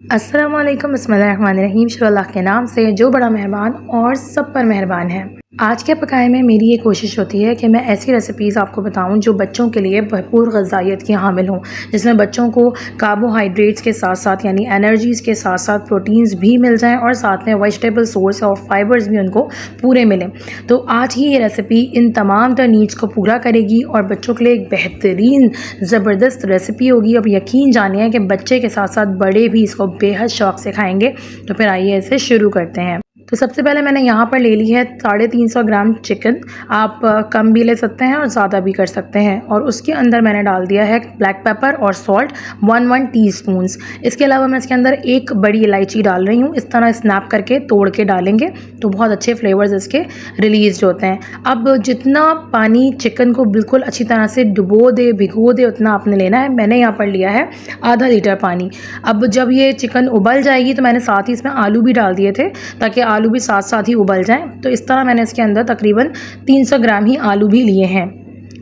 अस्सलाम वालेकुम, बिस्मिल्लाहिर्रहमानिर्रहीम। शुरू अल्लाह के नाम से जो बड़ा मेहरबान और सब पर मेहरबान है। आज के पकाए में मेरी ये कोशिश होती है कि मैं ऐसी रेसिपीज़ आपको बताऊं जो बच्चों के लिए भरपूर ग़िज़ाइयत की हामिल हों, जिसमें बच्चों को कार्बोहाइड्रेट्स के साथ साथ यानी एनर्जीज़ के साथ साथ प्रोटीन्स भी मिल जाएं और साथ में वेजिटेबल सोर्स और फाइबर्स भी उनको पूरे मिलें। तो आज ही ये रेसिपी इन तमाम तर नीड्स को पूरा करेगी और बच्चों के लिए एक बेहतरीन ज़बरदस्त रेसिपी होगी। अब यकीन जानिए कि बच्चे के साथ साथ बड़े भी इसको बेहद शौक़ से खाएँगे। तो फिर आइए इसे शुरू करते हैं। तो सबसे पहले मैंने यहाँ पर ले ली है 350 ग्राम चिकन। आप कम भी ले सकते हैं और ज़्यादा भी कर सकते हैं। और उसके अंदर मैंने डाल दिया है ब्लैक पेपर और सॉल्ट 1 टीस्पून्स। इसके अलावा मैं इसके अंदर एक बड़ी इलायची डाल रही हूँ। इस तरह स्नैप करके तोड़ के डालेंगे तो बहुत अच्छे फ्लेवर्स इसके रिलीज़ होते हैं। अब जितना पानी चिकन को बिल्कुल अच्छी तरह से डुबो दे भिगो दे उतना आपने लेना है। मैंने यहाँ पर लिया है आधा लीटर पानी। अब जब ये चिकन उबल जाएगी तो मैंने साथ ही इसमें आलू भी डाल दिए थे ताकि आलू भी साथ साथ ही उबल जाएं। तो इस तरह मैंने इसके अंदर तकरीबन 300 ग्राम ही आलू भी लिए हैं।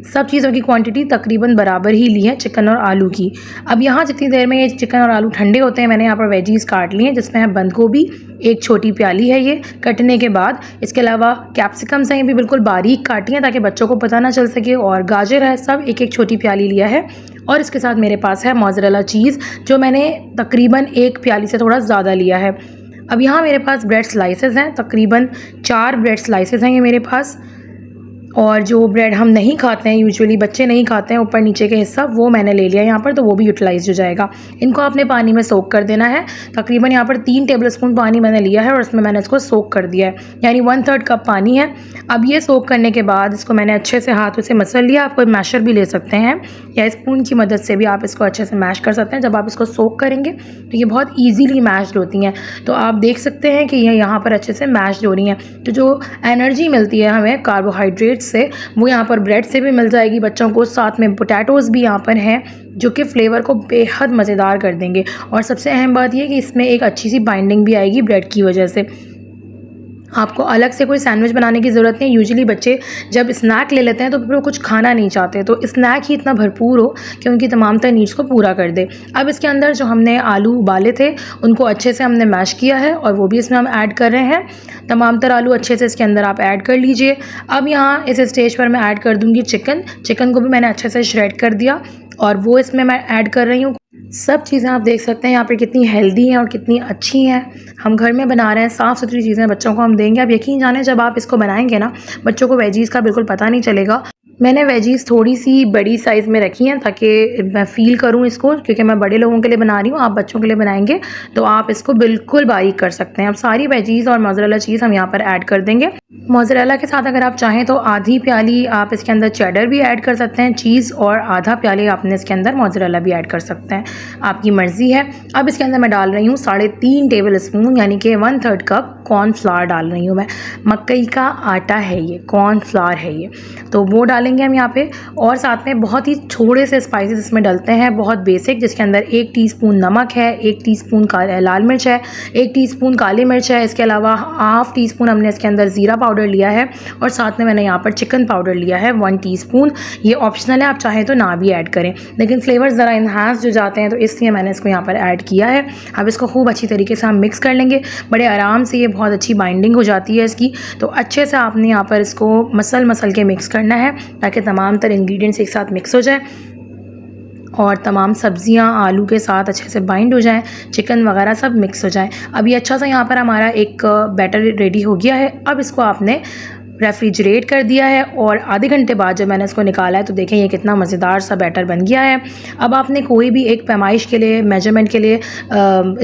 सब चीज़ों की क्वांटिटी तकरीबन बराबर ही ली है चिकन और आलू की। अब यहाँ जितनी देर में ये चिकन और आलू ठंडे होते हैं मैंने यहाँ पर वेजीज़ काट लिए हैं, जिसमें है बंद गोभी, एक छोटी प्याली है ये कटने के बाद। इसके अलावा कैप्सिकम्स हैं, ये भी बिल्कुल बारीक काटी हैं ताकि बच्चों को पता ना चल सके, और गाजर है, सब एक एक छोटी प्याली लिया है। और इसके साथ मेरे पास है मोज़रेला चीज़ जो मैंने तकरीबन एक प्याली से थोड़ा ज़्यादा लिया है। अब यहाँ मेरे पास ब्रेड स्लाइसेस हैं, तकरीबन 4 ब्रेड स्लाइसेस हैं ये मेरे पास। और जो ब्रेड हम नहीं खाते हैं, यूजुअली बच्चे नहीं खाते हैं ऊपर नीचे के हिस्सा, वो मैंने ले लिया यहाँ पर, तो वो भी यूटिलाइज हो जाएगा। इनको आपने पानी में सोक कर देना है। तकरीबन यहाँ पर 3 टेबलस्पून पानी मैंने लिया है और उसमें मैंने इसको सोक कर दिया है, यानी 1/3 कप पानी है। अब ये सोक करने के बाद इसको मैंने अच्छे से हाथों से मसल लिया। आप कोई मैशर भी ले सकते हैं या स्पून की मदद से भी आप इसको अच्छे से मैश कर सकते हैं। जब आप इसको सोक करेंगे तो ये बहुत ईजीली मैश्ड होती हैं। तो आप देख सकते हैं कि ये यहाँ पर अच्छे से मैश्ड हो रही हैं। तो जो एनर्जी मिलती है हमें कार्बोहाइड्रेट से, वो यहाँ पर ब्रेड से भी मिल जाएगी बच्चों को। साथ में पोटैटोज़ भी यहाँ पर हैं जो कि फ्लेवर को बेहद मज़ेदार कर देंगे। और सबसे अहम बात यह कि इसमें एक अच्छी सी बाइंडिंग भी आएगी ब्रेड की वजह से। आपको अलग से कोई सैंडविच बनाने की ज़रूरत नहीं। यूजुअली बच्चे जब स्नैक ले लेते हैं तो फिर वो कुछ खाना नहीं चाहते, तो स्नैक ही इतना भरपूर हो कि उनकी तमाम तर नीड्स को पूरा कर दे। अब इसके अंदर जो हमने आलू उबाले थे उनको अच्छे से हमने मैश किया है और वो भी इसमें हम ऐड कर रहे हैं। तमाम तर आलू अच्छे से इसके अंदर आप ऐड कर लीजिए। अब यहाँ इस स्टेज पर मैं ऐड कर दूँगी चिकन को भी मैंने अच्छे से श्रेड कर दिया और वो इसमें मैं ऐड कर रही हूँ। सब चीज़ें आप देख सकते हैं यहाँ पर कितनी हेल्दी हैं और कितनी अच्छी हैं। हम घर में बना रहे हैं, साफ़ सुथरी चीज़ें बच्चों को हम देंगे। अब यकीन जाने जब आप इसको बनाएंगे ना, बच्चों को वेजीज़ का बिल्कुल पता नहीं चलेगा। मैंने वेजीज़ थोड़ी सी बड़ी साइज़ में रखी हैं ताकि मैं फ़ील करूँ इसको, क्योंकि मैं बड़े लोगों के लिए बना रही हूँ। आप बच्चों के लिए बनाएंगे तो आप इसको बिल्कुल बारीक कर सकते हैं। अब सारी वेजीज़ और मोज़रेला चीज़ हम यहाँ पर ऐड कर देंगे। मोज़रेला के साथ अगर आप चाहें तो आधी प्याली आप इसके अंदर चेडर भी ऐड कर सकते हैं चीज़, और आधा प्याली आपने इसके अंदर मोज़रेला भी ऐड कर सकते हैं, आपकी मर्ज़ी है। अब इसके अंदर मैं डाल रही हूँ 3.5 टेबलस्पून यानी कि 1/3 कप कॉर्नफ्लावर डाल रही हूँ मैं। मकई का आटा है ये, कॉर्नफ्लावर है ये, तो वो डालेंगे हम यहाँ पे। और साथ में बहुत ही थोड़े से स्पाइसेस इसमें डलते हैं, बहुत बेसिक, जिसके अंदर 1 टीस्पून नमक है, 1 टीस्पून लाल मिर्च है, 1 टीस्पून काली मिर्च है। इसके अलावा ½ टीस्पून हमने इसके अंदर ज़ीरा पाउडर लिया है और साथ में मैंने यहाँ पर चिकन पाउडर लिया है 1 टीस्पून। ये ऑप्शनल है, आप चाहें तो ना भी ऐड करें, लेकिन फ्लेवर ज़रा इन्हांस हो जाते हैं तो इसलिए मैंने इसको यहाँ पर ऐड किया है। अब इसको खूब अच्छी तरीके से हम मिक्स कर लेंगे। बड़े आराम से, ये बहुत अच्छी बाइंडिंग हो जाती है इसकी। तो अच्छे से आपने यहाँ पर इसको मसल के मिक्स करना है ताकि तमाम तर इंग्रेडिएंट्स एक साथ मिक्स हो जाए और तमाम सब्जियां आलू के साथ अच्छे से बाइंड हो जाएं, चिकन वगैरह सब मिक्स हो जाए। अब ये अच्छा सा यहाँ पर हमारा एक बैटर रेडी हो गया है। अब इसको आपने रेफ्रिजरेट कर दिया है और आधे घंटे बाद जब मैंने इसको निकाला है तो देखें ये कितना मज़ेदार सा बैटर बन गया है। अब आपने कोई भी एक पैमाइश के लिए, मेजरमेंट के लिए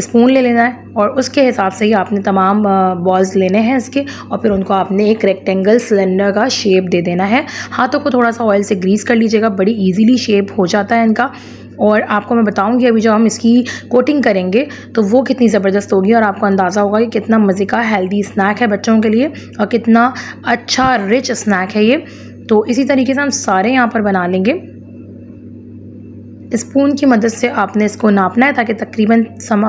स्पून ले लेना है और उसके हिसाब से ही आपने तमाम बॉल्स लेने हैं इसके, और फिर उनको आपने एक रेक्टेंगल सिलेंडर का शेप दे देना है। हाथों को थोड़ा सा ऑयल से ग्रीस कर लीजिएगा, बड़ी ईजीली शेप हो जाता है इनका। और आपको मैं बताऊंगी अभी जो हम इसकी कोटिंग करेंगे तो वो कितनी ज़बरदस्त होगी और आपको अंदाज़ा होगा कि कितना मज़े का हेल्दी स्नैक है बच्चों के लिए और कितना अच्छा रिच स्नैक है ये। तो इसी तरीके से हम सारे यहाँ पर बना लेंगे। स्पून की मदद से आपने इसको नापना है ताकि तकरीबन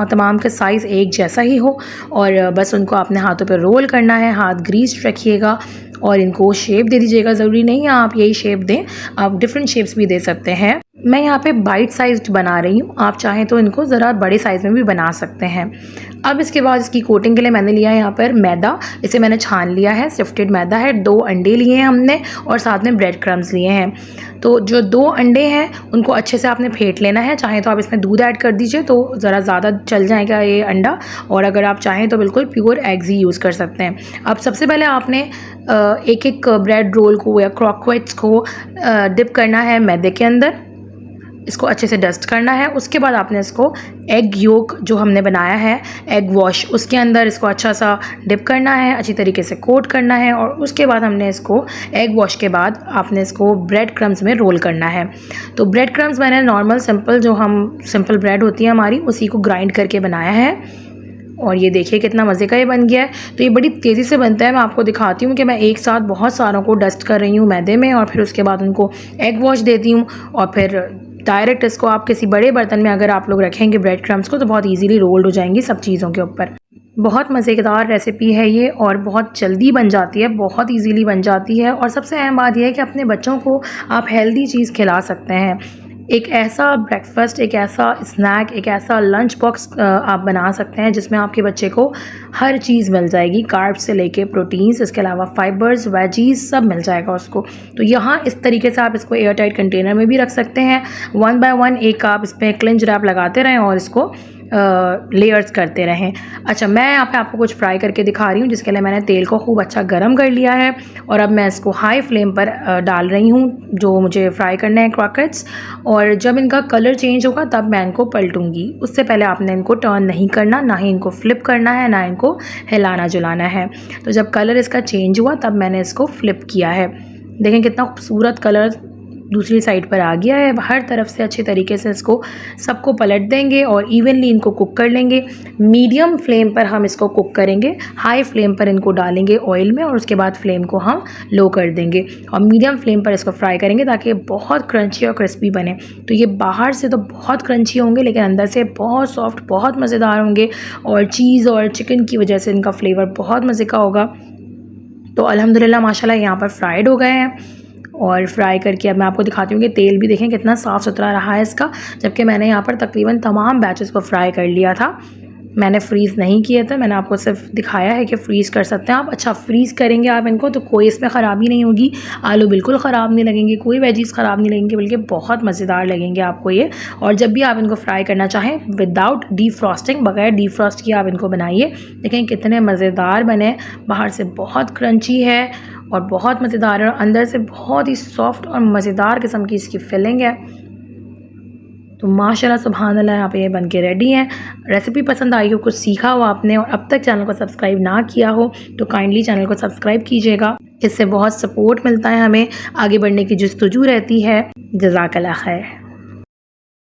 तमाम के साइज़ एक जैसा ही हो, और बस उनको आपने हाथों पर रोल करना है। हाथ ग्रीस रखिएगा और इनको शेप दे दीजिएगा। ज़रूरी नहीं है आप यही शेप दें, आप डिफरेंट शेप्स भी दे सकते हैं। मैं यहाँ पे बाइट साइज़्ड बना रही हूँ, आप चाहें तो इनको ज़रा बड़े साइज़ में भी बना सकते हैं। अब इसके बाद इसकी कोटिंग के लिए मैंने लिया है यहाँ पर मैदा, इसे मैंने छान लिया है, सिफ्टेड मैदा है, 2 अंडे लिए हैं हमने और साथ में ब्रेड क्रम्स लिए हैं। तो जो 2 अंडे हैं उनको अच्छे से आपने फेंट लेना है, चाहें तो आप इसमें दूध ऐड कर दीजिए तो ज़रा ज़्यादा चल जाएगा ये अंडा, और अगर आप चाहें तो बिल्कुल प्योर एग्स ही यूज़ कर सकते हैं। अब सबसे पहले आपने एक एक ब्रेड रोल को या क्रॉकवेट्स को डिप करना है मैदे के अंदर, इसको अच्छे से डस्ट करना है। उसके बाद आपने इसको एग योक जो हमने बनाया है, एग वॉश, उसके अंदर इसको अच्छा सा डिप करना है, अच्छी तरीके से कोट करना है, और उसके बाद हमने इसको एग वॉश के बाद आपने इसको ब्रेड क्रम्स में रोल करना है। तो ब्रेड क्रम्स मैंने नॉर्मल सिंपल जो हम सिंपल ब्रेड होती है हमारी, उसी को ग्राइंड करके बनाया है, और ये देखिए कितना मज़े का ये बन गया है। तो ये बड़ी तेज़ी से बनता है, मैं आपको दिखाती हूँ कि मैं एक साथ बहुत सारों को डस्ट कर रही हूँ मैदे में, और फिर उसके बाद उनको एग वॉश देती हूँ, और फिर डायरेक्ट इसको आप किसी बड़े बर्तन में अगर आप लोग रखेंगे ब्रेड क्रम्स को तो बहुत इजीली रोल्ड हो जाएंगी सब चीज़ों के ऊपर। बहुत मज़ेदार रेसिपी है ये, और बहुत जल्दी बन जाती है, बहुत इजीली बन जाती है, और सबसे अहम बात यह है कि अपने बच्चों को आप हेल्दी चीज़ खिला सकते हैं। एक ऐसा ब्रेकफास्ट, एक ऐसा स्नैक, एक ऐसा लंच बॉक्स आप बना सकते हैं जिसमें आपके बच्चे को हर चीज़ मिल जाएगी, कार्ब्स से लेके प्रोटीन्स, इसके अलावा फाइबर्स, वेजीज सब मिल जाएगा उसको। तो यहाँ इस तरीके से आप इसको एयर टाइट कंटेनर में भी रख सकते हैं। 1 बाय 1 एक आप इसमें क्लिंच रैप लगाते रहें और इसको लेयर्स करते रहें। अच्छा, मैं यहाँ पे आपको कुछ फ्राई करके दिखा रही हूँ, जिसके लिए मैंने तेल को खूब अच्छा गर्म कर लिया है, और अब मैं इसको हाई फ्लेम पर डाल रही हूँ जो मुझे फ्राई करने हैं क्रॉकेट्स, और जब इनका कलर चेंज होगा तब मैं इनको पलटूंगी। उससे पहले आपने इनको टर्न नहीं करना, ना ही इनको फ्लिप करना है, ना इनको हिलाना जुलाना है। तो जब कलर इसका चेंज हुआ तब मैंने इसको फ्लिप किया है। देखें कितना खूबसूरत कलर दूसरी साइड पर आ गया है। हर तरफ से अच्छे तरीके से इसको सबको पलट देंगे और इवनली इनको कुक कर लेंगे। मीडियम फ्लेम पर हम इसको कुक करेंगे, हाई फ्लेम पर इनको डालेंगे ऑयल में, और उसके बाद फ्लेम को हम लो कर देंगे और मीडियम फ्लेम पर इसको फ्राई करेंगे ताकि बहुत क्रंची और क्रिस्पी बने। तो ये बाहर से तो बहुत क्रंची होंगे लेकिन अंदर से बहुत सॉफ्ट, बहुत मज़ेदार होंगे, और चीज़ और चिकन की वजह से इनका फ्लेवर बहुत मज़े का होगा। तो अल्हम्दुलिल्लाह माशाल्लाह यहाँ पर फ्राइड हो गए हैं, और फ्राई करके अब मैं आपको दिखाती हूँ कि तेल भी देखें कितना साफ़ सुथरा रहा है इसका, जबकि मैंने यहाँ पर तकरीबन तमाम बैचेस को फ्राई कर लिया था। मैंने फ्रीज़ नहीं किए थे, मैंने आपको सिर्फ दिखाया है कि फ्रीज़ कर सकते हैं आप। अच्छा, फ्रीज़ करेंगे आप इनको तो कोई इसमें ख़राबी नहीं होगी, आलू बिल्कुल ख़राब नहीं लगेंगे, कोई वेजीज़ ख़राब नहीं लगेंगे, बल्कि बहुत मज़ेदार लगेंगे आपको ये। और जब भी आप इनको फ्राई करना चाहें विदाउट डीप फ्रॉस्टिंग, बगैर डीप फ्रॉस्ट किए आप इनको बनाइए, देखें कितने मज़ेदार बने। बाहर से बहुत क्रंची है और बहुत मज़ेदार है, और अंदर से बहुत ही सॉफ्ट और मज़ेदार किस्म की इसकी फिलिंग है। तो माशाल्लाह सुभान अल्लाह यहाँ पे ये बन के रेडी हैं। रेसिपी पसंद आई हो, कुछ सीखा हो आपने, और अब तक चैनल को सब्सक्राइब ना किया हो तो काइंडली चैनल को सब्सक्राइब कीजिएगा। इससे बहुत सपोर्ट मिलता है, हमें आगे बढ़ने की जस्तजू रहती है। जज़ाकल्लाह खैर।